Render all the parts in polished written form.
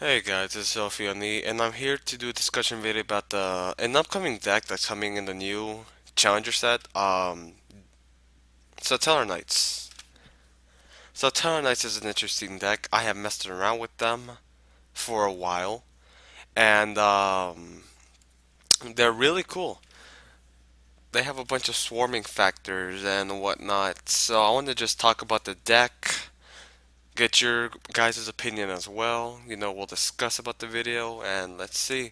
Hey guys, this is Ophion.E, and I'm here to do a discussion video about an upcoming deck that's coming in the new Challenger set, Satellite Knights is an interesting deck. I have messed around with them for a while, and they're really cool. They have a bunch of swarming factors and whatnot, so I want to just talk about the deck, get your guys' opinion as well. We'll discuss about the video, and let's see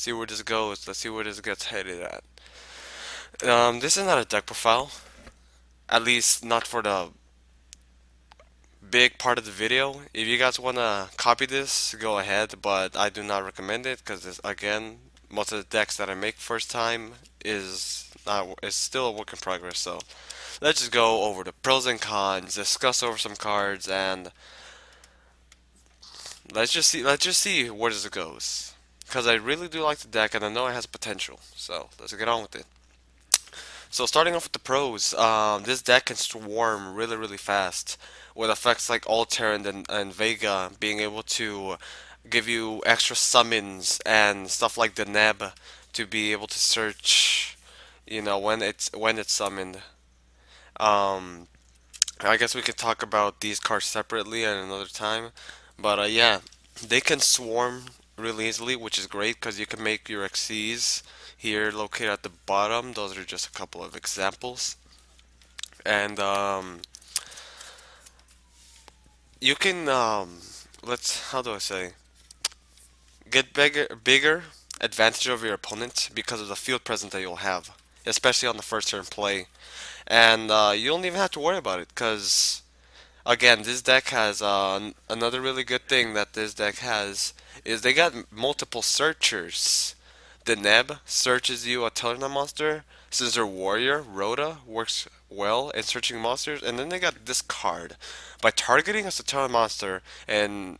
where this goes. Let's see where this gets headed at. This is not a deck profile, at least not for the big part of the video. If you guys want to copy this, go ahead, but I do not recommend it because, again, most of the decks that I make first time is still a work in progress. So let's just go over the pros and cons, discuss over some cards, and let's just see where this goes. Because I really do like the deck, and I know it has potential. So let's get on with it. So starting off with the pros, this deck can swarm really fast with effects like Alter and Vega being able to give you extra summons and stuff like the Neb to be able to search, when it's summoned. Um, I guess we could talk about these cards separately at another time, but yeah, they can swarm really easily, which is great because you can make your Xyz here located at the bottom. Those are just a couple of examples. And you can let's how do I say get bigger advantage over your opponent because of the field presence that you'll have, especially on the first turn play. And you don't even have to worry about it because again, this deck has another really good thing that this deck has is they got multiple searchers. The Neb searches you a Tellarknight monster. Since they're warrior, Rhoda works well in searching monsters. And then they got this card. By targeting a Satellite monster and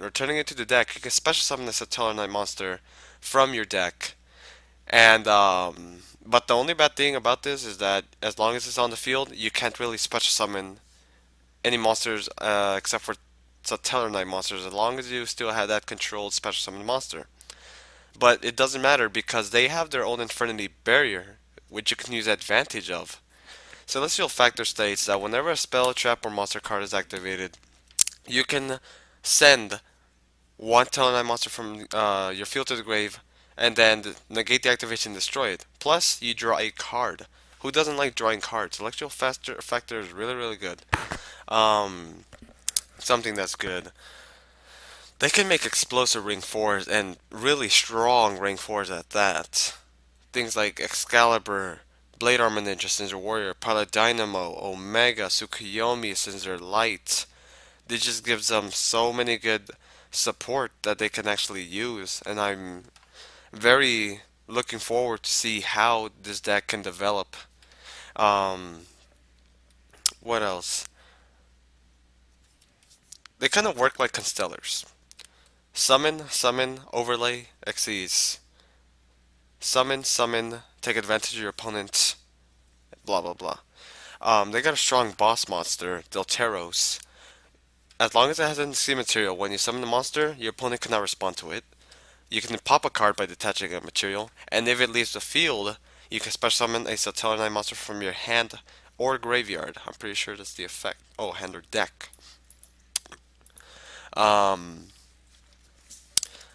returning it to the deck, you can special summon the Satellite monster from your deck. And but the only bad thing about this is that as long as it's on the field, you can't really special summon any monsters except for Satellite monsters, as long as you still have that controlled special summon monster. But it doesn't matter because they have their own Infinity Barrier, which you can use advantage of. Celestial Factor states that whenever a spell, trap, or monster card is activated, you can send one Tellarknight monster from your field to the grave, and then negate the activation and destroy it. Plus, you draw a card. Who doesn't like drawing cards? Celestial Factor is really good. Um, Something that's good. They can make explosive ring fours and really strong ring fours at that. Things like Excalibur, Blade Armor Ninja since they're Warrior, Paladynamo, Omega, Tsukuyomi since they're Light. This just gives them so many good support that they can actually use, and I'm very looking forward to see how this deck can develop. Um, what else? They kind of work like Constellars. Summon, overlay, Xyz. Summon, take advantage of your opponent, blah blah blah. They got a strong boss monster, Delteros. As long as it has NC material, when you summon the monster, your opponent cannot respond to it. You can pop a card by detaching a material, and if it leaves the field, you can special summon a Satellite monster from your hand or graveyard. I'm pretty sure that's the effect. Oh, hand or deck. Um,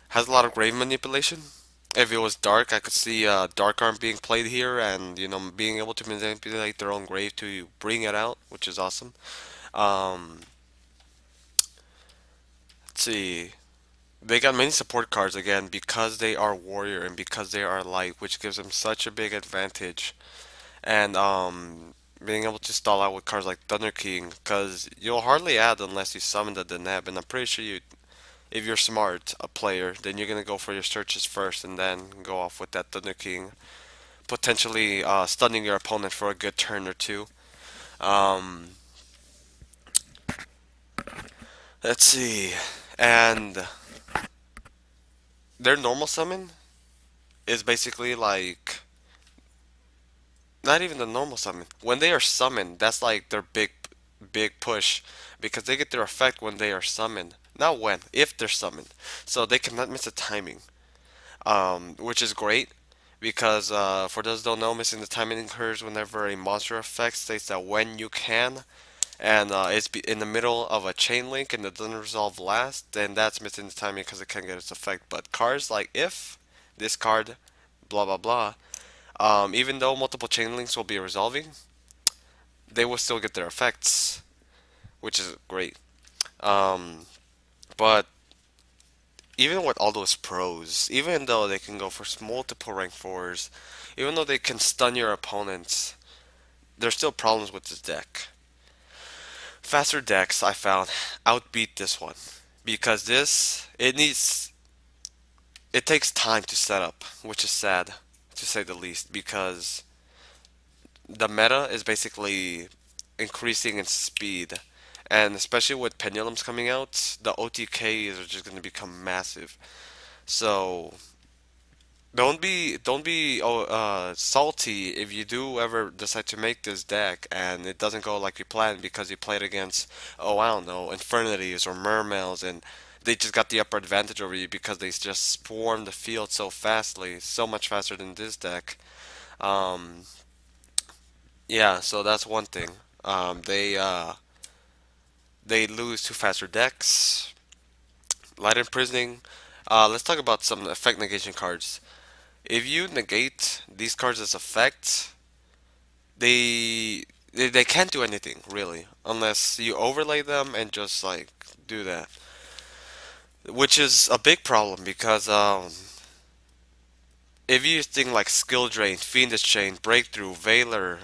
has a lot of grave manipulation. If it was dark, I could see Dark Arm being played here, and being able to manipulate their own grave to bring it out, which is awesome. Um, let's see. They got many support cards again because they are warrior and because they are light, which gives them such a big advantage. And being able to stall out with cards like Thunder King, because you'll hardly add unless you summon the Deneb, and I'm pretty sure if you're smart, a player, then you're gonna go for your searches first and then go off with that Thunder King, potentially stunning your opponent for a good turn or two. Um, let's see, and their normal summon is basically like not even the normal summon. When they are summoned, that's like their big push because they get their effect when they are summoned. not when, if they're summoned. So they cannot miss the timing, which is great because for those who don't know, missing the timing occurs whenever a monster effect states that when you can, and in the middle of a chain link and it doesn't resolve last, then that's missing the timing because it can't get its effect. But cards like if, this card, blah blah blah, even though multiple chain links will be resolving, they will still get their effects, which is great. Um, but even with all those pros, even though they can go for multiple rank fours, even though they can stun your opponents, there's still problems with this deck. Faster decks, I found, outbeat this one because it takes time to set up, which is sad to say the least because the meta is basically increasing in speed. And especially with pendulums coming out, the OTKs are just going to become massive. So don't be salty if you do ever decide to make this deck and it doesn't go like you planned because you played against, oh, I don't know, Infernities or Mermails, and they just got the upper advantage over you because they just swarmed the field so fastly, so much faster than this deck. Um, yeah, so that's one thing. They lose to faster decks. Light Imprisoning. Let's talk about some effect negation cards. If you negate these cards as effect, they can't do anything really unless you overlay them and just like do that, which is a big problem because if you think like Skill Drain, Fiendish Chain, Breakthrough, Veiler,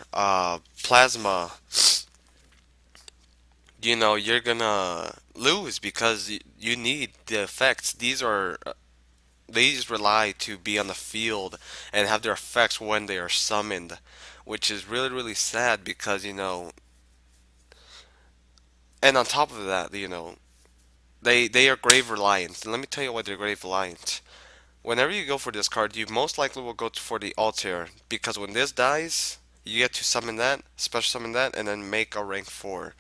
Plasma, you're gonna lose because you need the effects. These rely to be on the field and have their effects when they are summoned, which is really really sad because and on top of that, they are grave reliant. And let me tell you why they're grave reliant. Whenever you go for this card, you most likely will go for the Altair because when this dies, you get to summon that, special summon that, and then make a rank 4.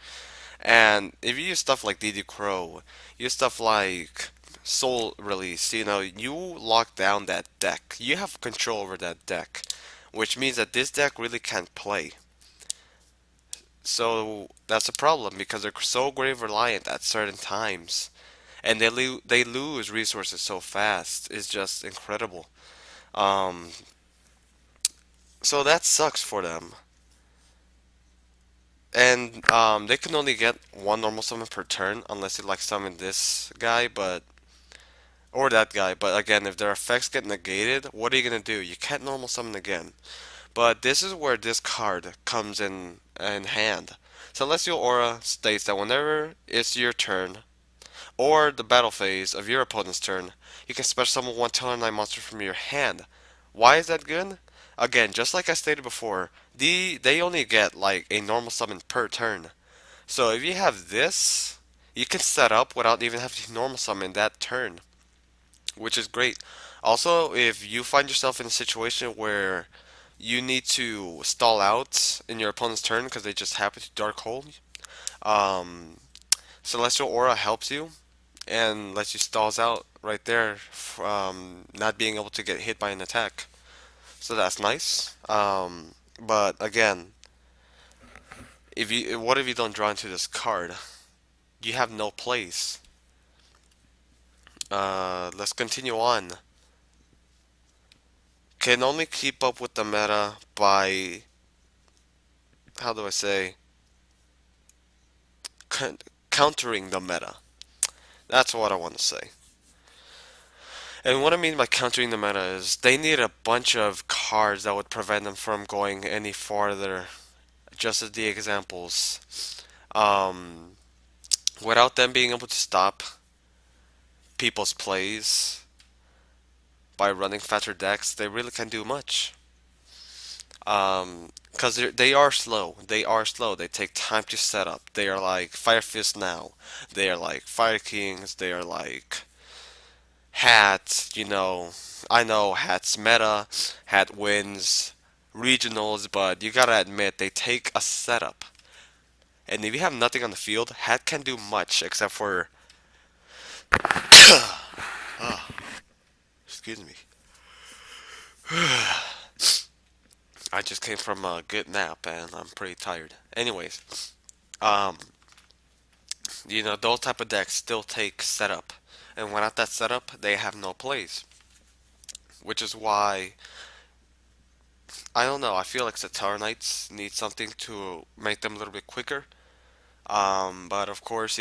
And if you use stuff like DD Crow, use stuff like Soul Release, you lock down that deck. You have control over that deck, which means that this deck really can't play. So that's a problem because they're so grave reliant at certain times, and they lose resources so fast. It's just incredible. Um, so that sucks for them. And they can only get one normal summon per turn unless you like summon this guy, but or that guy. But again, if their effects get negated, what are you gonna do? You can't normal summon again. But this is where this card comes in hand. Celestial Aura states that whenever it's your turn, or the battle phase of your opponent's turn, you can special summon one Teller Knight monster from your hand. Why is that good? Again, just like I stated before, they only get like a normal summon per turn. So if you have this, you can set up without even having to normal summon that turn, which is great. Also, if you find yourself in a situation where you need to stall out in your opponent's turn because they just happen to Dark Hole, um, Celestial Aura helps you and lets you stalls out right there from not being able to get hit by an attack. So that's nice. But again, what if you don't draw into this card? You have no place. Let's continue on. Can only keep up with the meta by, how do I say, countering the meta. That's what I want to say. And what I mean by countering the meta is they need a bunch of cards that would prevent them from going any farther. Just as the examples. Um, Without them being able to stop people's plays by running faster decks, they really can't do much. Because they are slow. They are slow. They take time to set up. They are like Fire Fist now. They are like Fire Kings. They are like Hat. I know Hat's meta. Hat wins regionals, but you gotta admit they take a setup. And if you have nothing on the field, Hat can't do much except for Ah, excuse me. I just came from a good nap and I'm pretty tired. Anyways, um, those type of decks still take setup, and without that setup, they have no plays. Which is why I don't know. I feel like sattelarknights need something to make them a little bit quicker. But of course,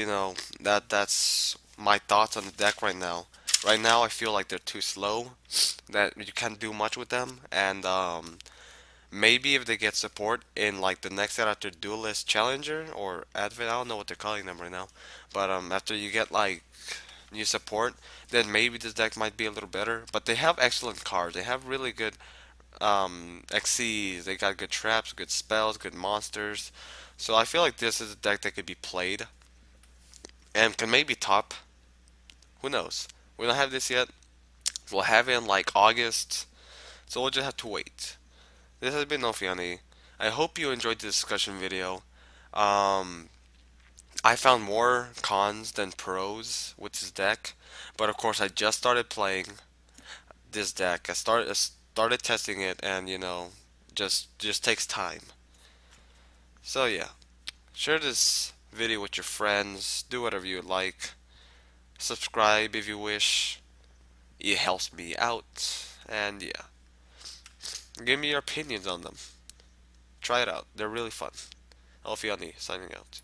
that's my thoughts on the deck right now. Right now, I feel like they're too slow, that you can't do much with them, and maybe if they get support in like the next set after Duelist Challenger or Advent, I don't know what they're calling them right now, but after you get like new support, then maybe this deck might be a little better. But they have excellent cards. They have really good XCs. They got good traps, good spells, good monsters. So I feel like this is a deck that could be played and can maybe top. Who knows? We don't have this yet. We'll have it in like August, so we'll just have to wait. This has been Ophion.E. I hope you enjoyed the discussion video. Um, I found more cons than pros with this deck, but of course I just started playing this deck. I started testing it, and just takes time. So yeah, share this video with your friends. Do whatever you like. Subscribe if you wish. It helps me out, and yeah, give me your opinions on them. Try it out. They're really fun. Ophion.E signing out.